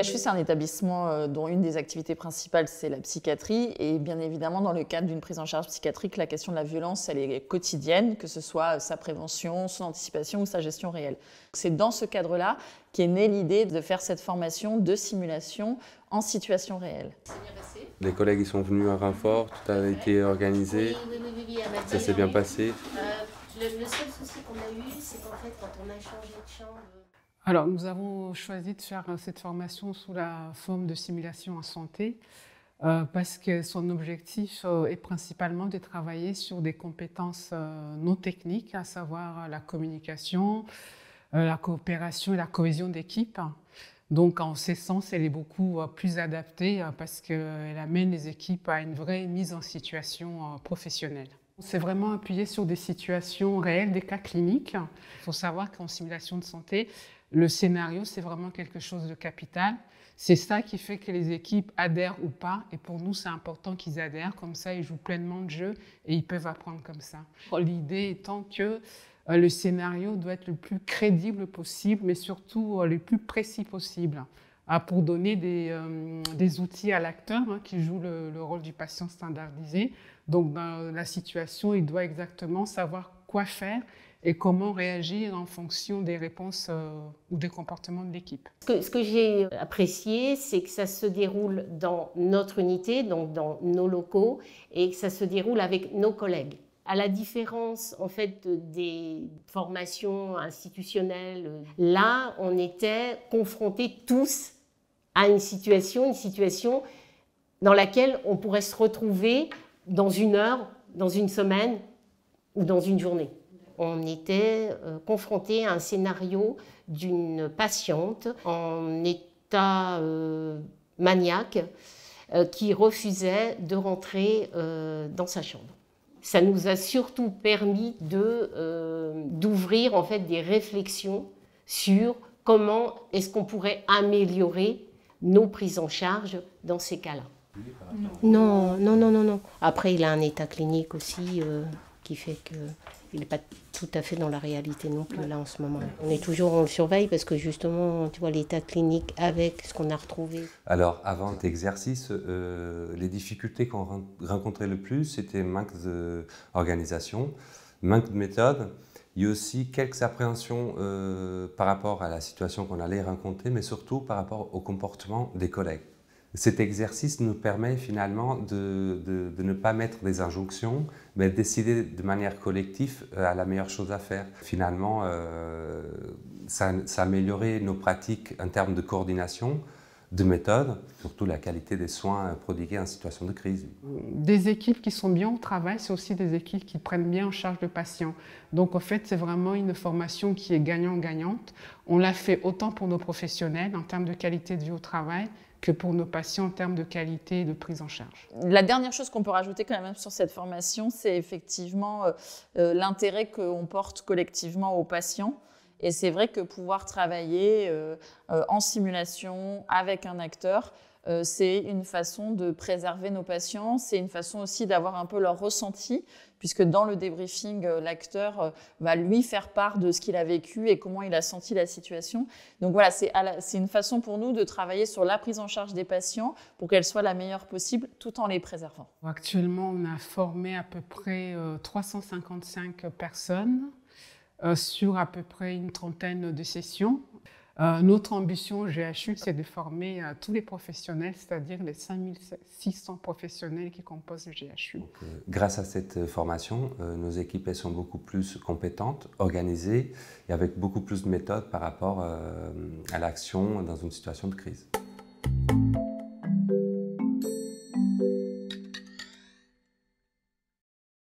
GHU, c'est un établissement dont une des activités principales, c'est la psychiatrie. Et bien évidemment, dans le cadre d'une prise en charge psychiatrique, la question de la violence, elle est quotidienne, que ce soit sa prévention, son anticipation ou sa gestion réelle. C'est dans ce cadre-là qu'est née l'idée de faire cette formation de simulation en situation réelle. Les collègues ils sont venus à renfort, tout a été organisé, Oui, ça s'est bien passé. Le seul souci qu'on a eu, c'est qu'en fait, quand on a changé de chambre... Alors, nous avons choisi de faire cette formation sous la forme de simulation en santé parce que son objectif est principalement de travailler sur des compétences non techniques, à savoir la communication, la coopération et la cohésion d'équipe. Donc, en ce sens, elle est beaucoup plus adaptée parce qu'elle amène les équipes à une vraie mise en situation professionnelle. On s'est vraiment appuyé sur des situations réelles, des cas cliniques. Il faut savoir qu'en simulation de santé, le scénario, c'est vraiment quelque chose de capital. C'est ça qui fait que les équipes adhèrent ou pas. Et pour nous, c'est important qu'ils adhèrent. Comme ça, ils jouent pleinement le jeu et ils peuvent apprendre comme ça. L'idée étant que le scénario doit être le plus crédible possible, mais surtout le plus précis possible, pour donner des outils à l'acteur qui joue le rôle du patient standardisé. Donc, dans la situation, il doit exactement savoir quoi faire et comment réagir en fonction des réponses ou des comportements de l'équipe. Ce que j'ai apprécié, c'est que ça se déroule dans notre unité, donc dans nos locaux, et que ça se déroule avec nos collègues. À la différence en fait des formations institutionnelles, là, on était confrontés tous à une situation dans laquelle on pourrait se retrouver dans une heure, dans une semaine ou dans une journée. On était confrontés à un scénario d'une patiente en état maniaque qui refusait de rentrer dans sa chambre. Ça nous a surtout permis d'ouvrir en fait des réflexions sur comment est-ce qu'on pourrait améliorer nos prises en charge dans ces cas-là. Non. Après, il a un état clinique aussi qui fait qu'il n'est pas tout à fait dans la réalité non plus là en ce moment. On le surveille parce que justement, tu vois, l'état clinique avec ce qu'on a retrouvé. Alors, avant l'exercice, les difficultés qu'on rencontrait le plus, c'était manque d'organisation, manque de méthode. Il y a aussi quelques appréhensions par rapport à la situation qu'on allait rencontrer, mais surtout par rapport au comportement des collègues. Cet exercice nous permet finalement de ne pas mettre des injonctions, mais de décider de manière collective à la meilleure chose à faire. Finalement, ça a amélioré nos pratiques en termes de coordination, de méthode, surtout la qualité des soins prodigués en situation de crise. Des équipes qui sont bien au travail, c'est aussi des équipes qui prennent bien en charge le patient. Donc en fait, c'est vraiment une formation qui est gagnant-gagnante. On l'a fait autant pour nos professionnels en termes de qualité de vie au travail, que pour nos patients en termes de qualité de prise en charge. La dernière chose qu'on peut rajouter quand même sur cette formation, c'est effectivement l'intérêt qu'on porte collectivement aux patients. Et c'est vrai que pouvoir travailler en simulation avec un acteur, c'est une façon de préserver nos patients, c'est une façon aussi d'avoir un peu leur ressenti, puisque dans le débriefing, l'acteur va lui faire part de ce qu'il a vécu et comment il a senti la situation. Donc voilà, c'est une façon pour nous de travailler sur la prise en charge des patients pour qu'elle soit la meilleure possible, tout en les préservant. Actuellement, on a formé à peu près 355 personnes sur à peu près une trentaine de sessions. Notre ambition au GHU, c'est de former tous les professionnels, c'est-à-dire les 5600 professionnels qui composent le GHU. Donc, grâce à cette formation, nos équipes elles sont beaucoup plus compétentes, organisées et avec beaucoup plus de méthodes par rapport à l'action dans une situation de crise.